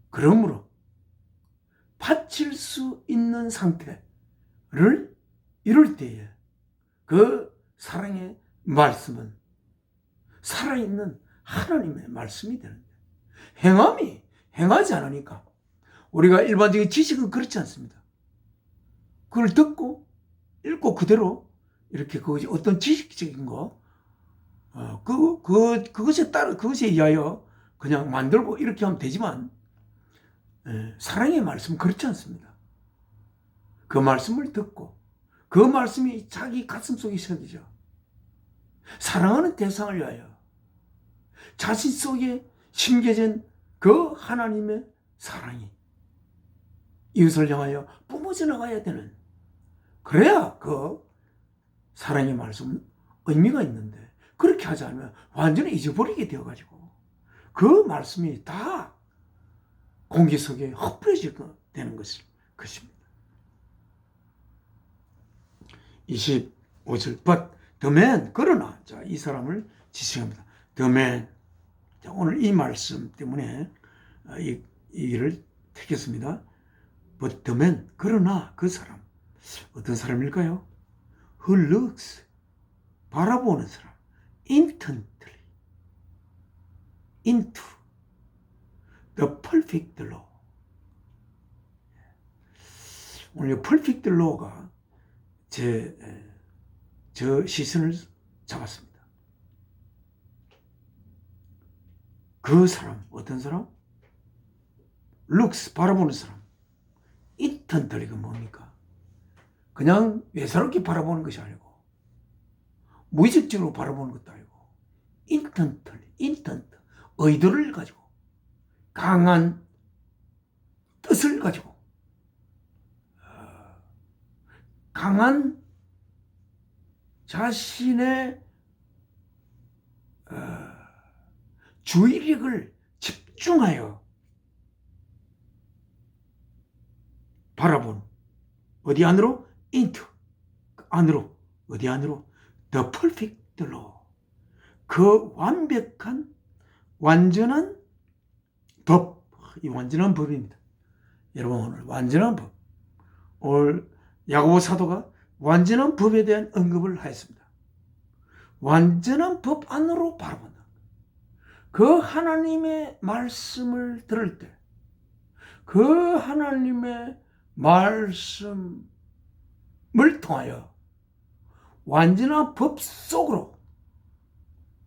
그러므로 바칠 수 있는 상태를 이룰 때에 그 사랑의 말씀은 살아있는 하나님의 말씀이 되는데, 행함이 행하지 않으니까 우리가 일반적인 지식은 그렇지 않습니다. 그걸 듣고 읽고 그대로 이렇게 어떤 지식적인 거 그것에 의하여 그냥 만들고 이렇게 하면 되지만, 사랑의 말씀은 그렇지 않습니다. 그 말씀을 듣고 그 말씀이 자기 가슴 속에 새겨져 사랑하는 대상을 위하여 자신 속에 심겨진 그 하나님의 사랑이 이웃을 향하여 뿜어져 나가야 되는, 그래야 그 사랑의 말씀은 의미가 있는데, 그렇게 하지 않으면 완전히 잊어버리게 되어가지고 그 말씀이 다 공기 속에 흩뿌려지게 되는 것입니다. 25절 But the man, 그러나, 자, 이 사람을 지칭합니다. The man. 자, 오늘 이 말씀 때문에 이 일을 택했습니다. But the man, 그러나 그 사람, 어떤 사람일까요? Who looks, 바라보는 사람, intently into the perfect law. 오늘 이 perfect law가 저 시선을 잡았습니다. 그 사람, 어떤 사람? looks, 바라보는 사람. intently가 뭡니까? 그냥 예사롭게 바라보는 것이 아니고 무의식적으로 바라보는 것도 아니고 intently, intent, 의도를 가지고 강한 뜻을 가지고 강한 자신의 주의력을 집중하여 바라보는, 어디 안으로? into, 안으로, 어디 안으로? the perfect law, 그 완벽한 완전한 법, 이 완전한 법입니다. 여러분, 오늘 완전한 법, 오늘 야고보 사도가 완전한 법에 대한 언급을 하였습니다. 완전한 법 안으로 바라본다. 그 하나님의 말씀을 들을 때 그 하나님의 말씀을 통하여 완전한 법 속으로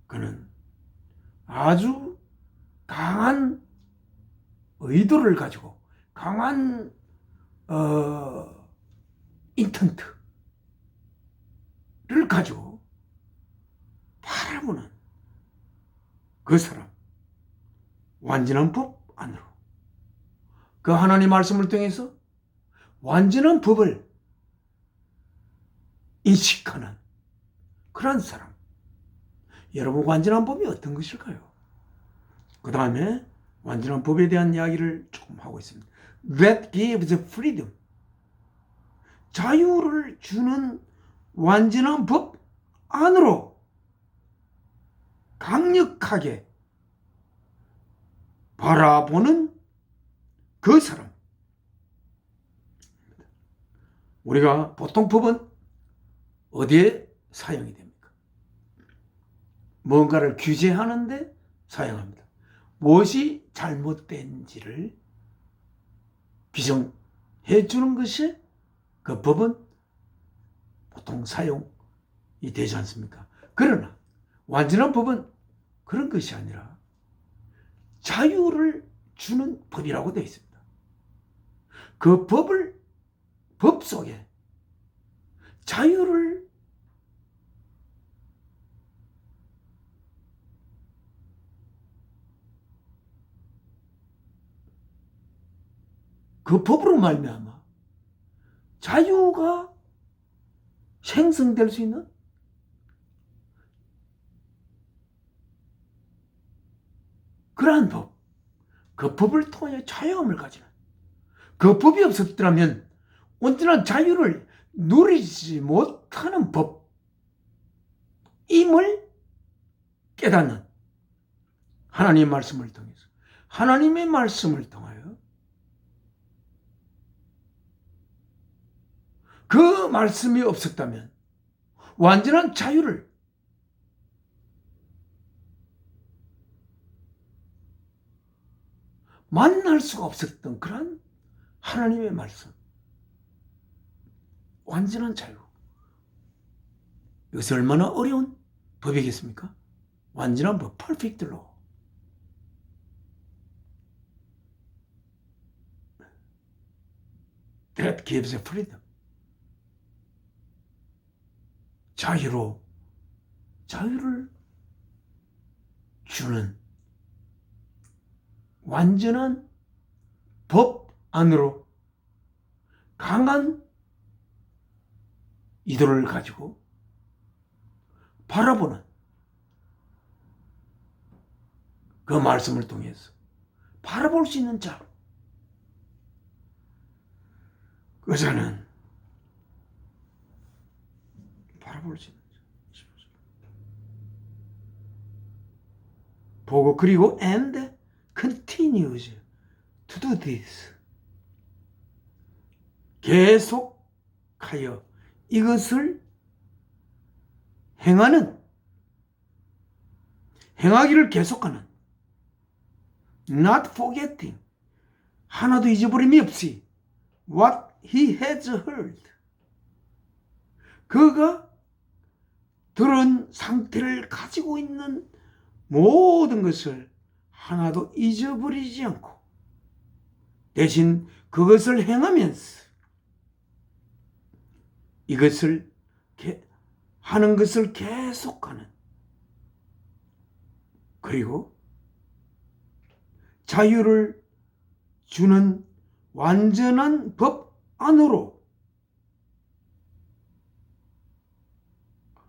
그는 아주 강한 의도를 가지고 강한 인텐트를 가지고 바라보는 그 사람, 완전한 법 안으로. 그 하나님 말씀을 통해서 완전한 법을 인식하는 그런 사람. 여러분, 완전한 법이 어떤 것일까요? 그 다음에 완전한 법에 대한 이야기를 조금 하고 있습니다. That gives freedom. 자유를 주는 완전한 법 안으로 강력하게 바라보는 그 사람. 우리가 보통 법은 어디에 사용이 됩니까? 뭔가를 규제하는데 사용합니다. 무엇이 잘못된지를 규정해 주는 것이 그 법은 보통 사용이 되지 않습니까? 그러나 완전한 법은 그런 것이 아니라 자유를 주는 법이라고 되어 있습니다. 그 법 속에 자유를 그 법으로 말미암아 자유가 생성될 수 있는 그러한 법, 그 법을 통해 자유함을 가지는 그 법이 없었더라면 온전한 자유를 누리지 못하는 법임을 깨닫는 하나님의 말씀을 통해서 하나님의 말씀을 통하여 그 말씀이 없었다면 완전한 자유를 만날 수가 없었던 그런 하나님의 말씀, 완전한 자유. 이것이 얼마나 어려운 법이겠습니까? 완전한 법, perfect law. That gives freedom. 자유를 주는 완전한 법 안으로 강한 이도를 가지고 바라보는 그 말씀을 통해서 바라볼 수 있는 자, 그 자는 바라볼 수 있는 자. 보고 그리고 and continues to do this. 계속하여 이것을 행하기를 계속하는, not forgetting, 하나도 잊어버림이 없이 what he has heard, 그가 들은 상태를 가지고 있는 모든 것을 하나도 잊어버리지 않고 대신 그것을 행하면서 이것을 하는 것을 계속하는, 그리고 자유를 주는 완전한 법 안으로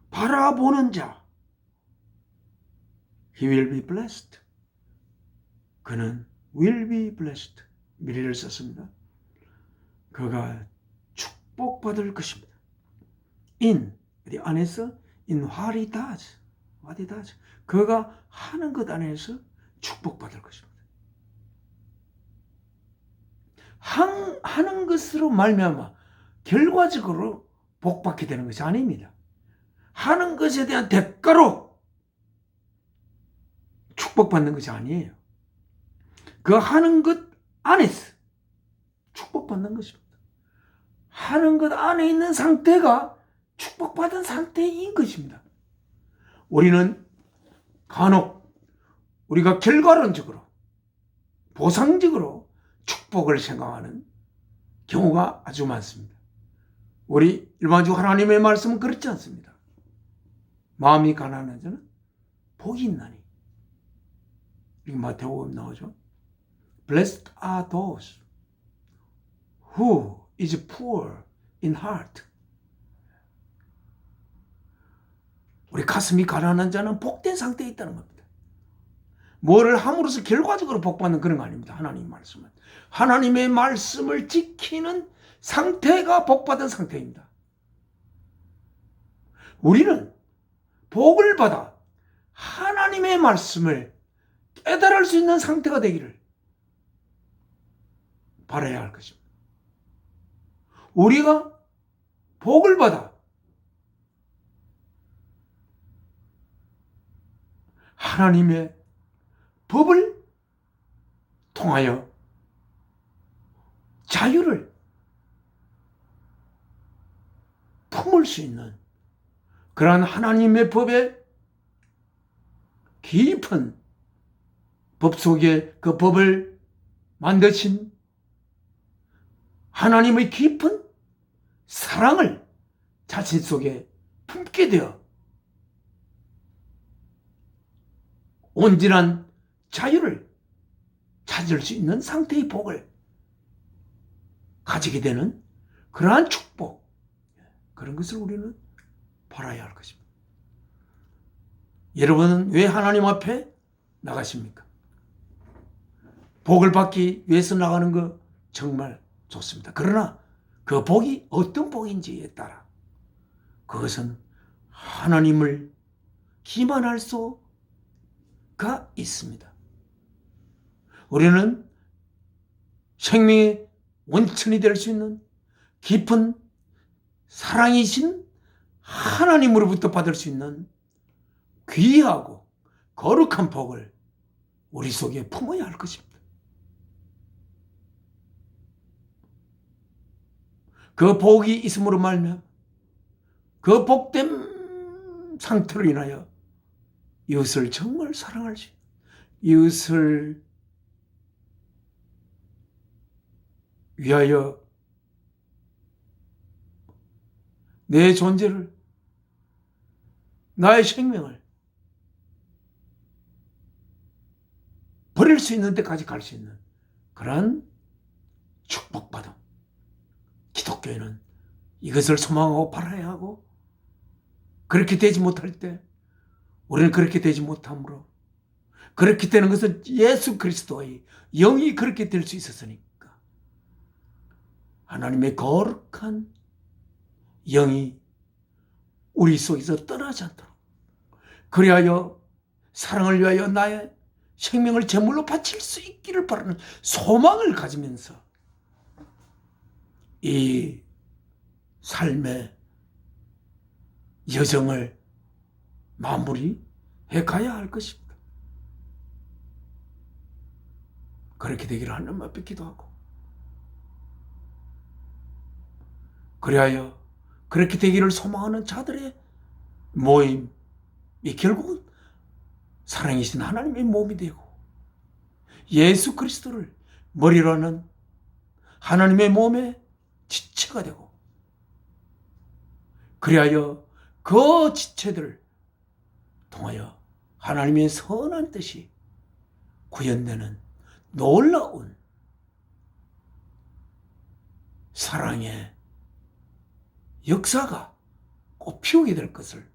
바라보는 자, he will be blessed. 그는 will be blessed. 미래를 썼습니다. 그가 축복받을 것입니다. in, 어디 안에서 in what he does. what he does. 그가 하는 것 안에서 축복받을 것입니다. 하는 것으로 말미암아 결과적으로 복받게 되는 것이 아닙니다. 하는 것에 대한 대가로 축복받는 것이 아니에요. 그 하는 것 안에서 축복받는 것입니다. 하는 것 안에 있는 상태가 축복받은 상태인 것입니다. 우리는 간혹 우리가 결과론적으로 보상적으로 축복을 생각하는 경우가 아주 많습니다. 우리 일반적으로 하나님의 말씀은 그렇지 않습니다. 마음이 가난한 자는 복이 있나니 이게 마태복음 나오죠. Blessed are those who is poor in heart. 우리 가슴이 가난한 자는 복된 상태에 있다는 겁니다. 뭐를 함으로써 결과적으로 복받는 그런 거 아닙니다. 하나님 말씀은. 하나님의 말씀을 지키는 상태가 복받은 상태입니다. 우리는 복을 받아 하나님의 말씀을 깨달을 수 있는 상태가 되기를 바라야 할 것입니다. 우리가 복을 받아 하나님의 법을 통하여 자유를 품을 수 있는 그러한 하나님의 법의 깊은 법 속에 그 법을 만드신 하나님의 깊은 사랑을 자신 속에 품게 되어 온전한 자유를 찾을 수 있는 상태의 복을 가지게 되는 그러한 축복, 그런 것을 우리는 바라야 할 것입니다. 여러분은 왜 하나님 앞에 나가십니까? 복을 받기 위해서 나가는 거 정말 좋습니다. 그러나 그 복이 어떤 복인지에 따라 그것은 하나님을 기만할 수가 있습니다. 우리는 생명의 원천이 될 수 있는 깊은 사랑이신 하나님으로부터 받을 수 있는 귀하고 거룩한 복을 우리 속에 품어야 할 것입니다. 그 복이 있음으로 말미암아 그 복된 상태로 인하여 이웃을 정말 사랑할 수 있는, 이웃을 위하여 내 존재를, 나의 생명을 버릴 수 있는 데까지 갈 수 있는 그러한 축복받음. 기독교회는 이것을 소망하고 바라야 하고, 그렇게 되지 못할 때 우리는 그렇게 되지 못함으로, 그렇게 되는 것은 예수 그리스도의 영이 그렇게 될 수 있었으니까 하나님의 거룩한 영이 우리 속에서 떠나지 않도록, 그리하여 사랑을 위하여 나의 생명을 제물로 바칠 수 있기를 바라는 소망을 가지면서 이 삶의 여정을 마무리해 가야 할 것입니다. 그렇게 되기를 하나님 앞에 기도하고, 그리하여 그렇게 되기를 소망하는 자들의 모임이 결국은 사랑이신 하나님의 몸이 되고 예수 그리스도를 머리로 하는 하나님의 몸의 지체가 되고, 그리하여 그 지체들을 통하여 하나님의 선한 뜻이 구현되는 놀라운 사랑의 역사가 꽃피우게 될 것을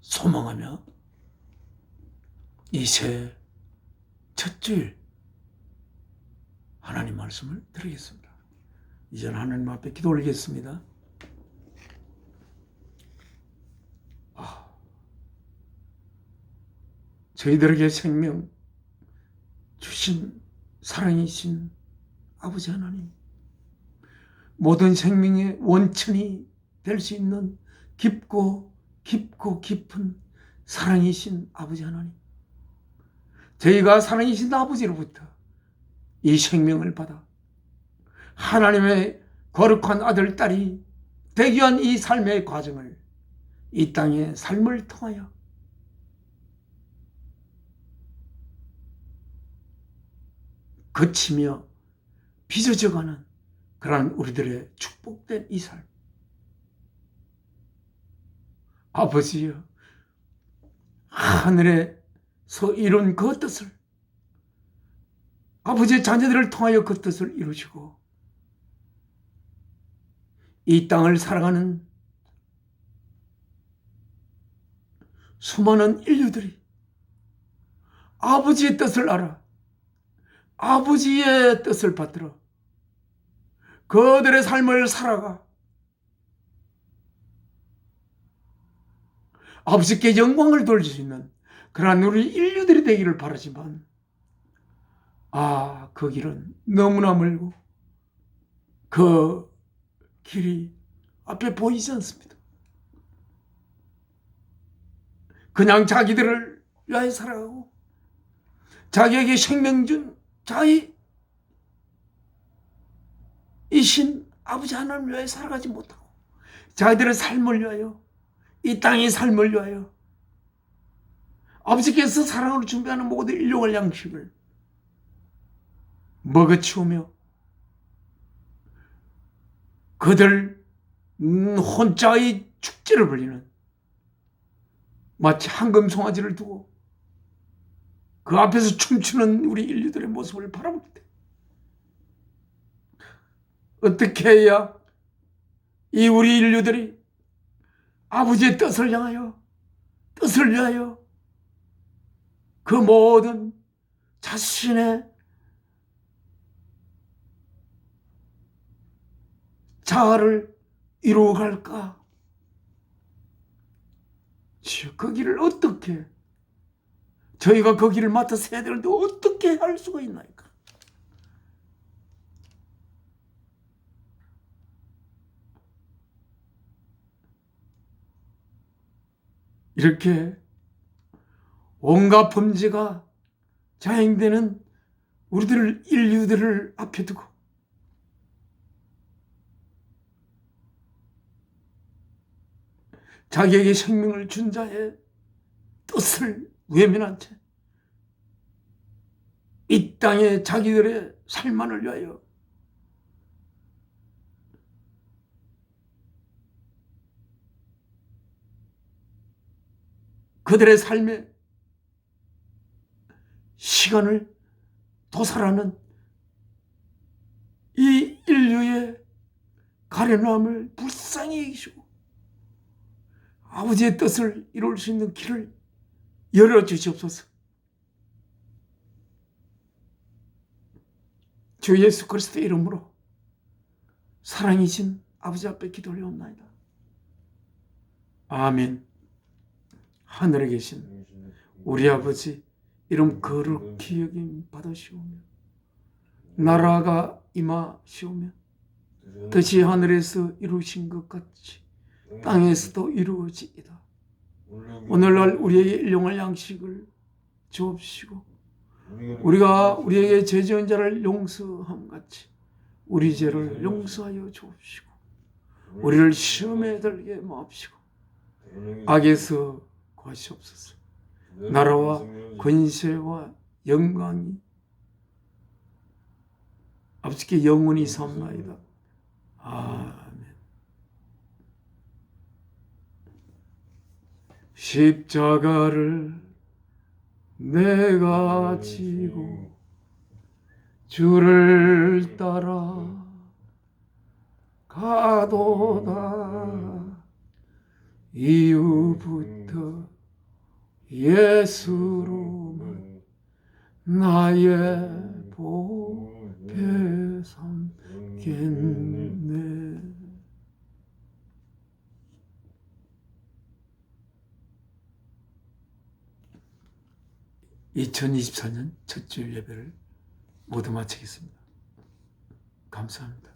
소망하며 이 새 첫 주일 하나님 말씀을 드리겠습니다. 이제는 하나님 앞에 기도 올리겠습니다. 저희들에게 생명 주신 사랑이신 아버지 하나님, 모든 생명의 원천이 될 수 있는 깊고 깊은 사랑이신 아버지 하나님, 저희가 사랑이신 아버지로부터 이 생명을 받아 하나님의 거룩한 아들, 딸이 되기 위한 이 삶의 과정을, 이 땅의 삶을 통하여 거치며 빚어져가는 그러한 우리들의 축복된 이 삶, 아버지여, 하늘의 이룬 그 뜻을, 아버지의 자녀들을 통하여 그 뜻을 이루시고 이 땅을 살아가는 수많은 인류들이 아버지의 뜻을 알아 아버지의 뜻을 받들어 그들의 삶을 살아가 아버지께 영광을 돌릴 수 있는 그러한 우리 인류들이 되기를 바라지만 그 길은 너무나 멀고 그 길이 앞에 보이지 않습니다. 그냥 자기들을 위하여 살아가고 자기에게 생명 준 자기 이신 아버지 하나님을 위하여 살아가지 못하고 자기들의 삶을 위하여 이 땅의 삶을 위하여 아버지께서 사랑으로 준비하는 모든 일용할 양식을 먹어치우며 그들 혼자의 축제를 벌이는 마치 황금 송아지를 두고 그 앞에서 춤추는 우리 인류들의 모습을 바라볼 때 어떻게 해야 이 우리 인류들이 아버지의 뜻을 향하여 뜻을 위하여 그 모든 자신의 자아를 이루어갈까? 그 길을 어떻게 저희가 그 길을 맡아 서야 되는데 어떻게 할 수가 있나이까? 이렇게 온갖 범죄가 자행되는 우리들 인류들을 앞에 두고 자기에게 생명을 준 자의 뜻을 외면한 채 이 땅에 자기들의 삶만을 위하여 그들의 삶에 시간을 도살하는 이 인류의 가련함을 불쌍히 여기시고 아버지의 뜻을 이룰 수 있는 길을 열어주시옵소서. 주 예수 그리스도의 이름으로 사랑이신 아버지 앞에 기도 올려옵나이다. 아멘. 하늘에 계신 우리 아버지 이름 거룩히 여김 받으시오며 나라가 임하시오며 뜻이 하늘에서 이루어진 것 같이 땅에서도 이루어지이다. 오늘날 우리에게 일용할 양식을 주옵시고 우리가 우리에게 죄 지은 자를 용서함 같이 우리 죄를 용서하여 주옵시고 우리를 시험에 들게 마옵시고 악에서 구하시옵소서. 나라와 권세와 영광이 아버지께 영원히 삼나이다. 아멘. 십자가를 내가 지고 주를 따라 가도다. 이후부터 예수로만 나의 보배 삼겠네. 2024년 첫 주일 예배를 모두 마치겠습니다. 감사합니다.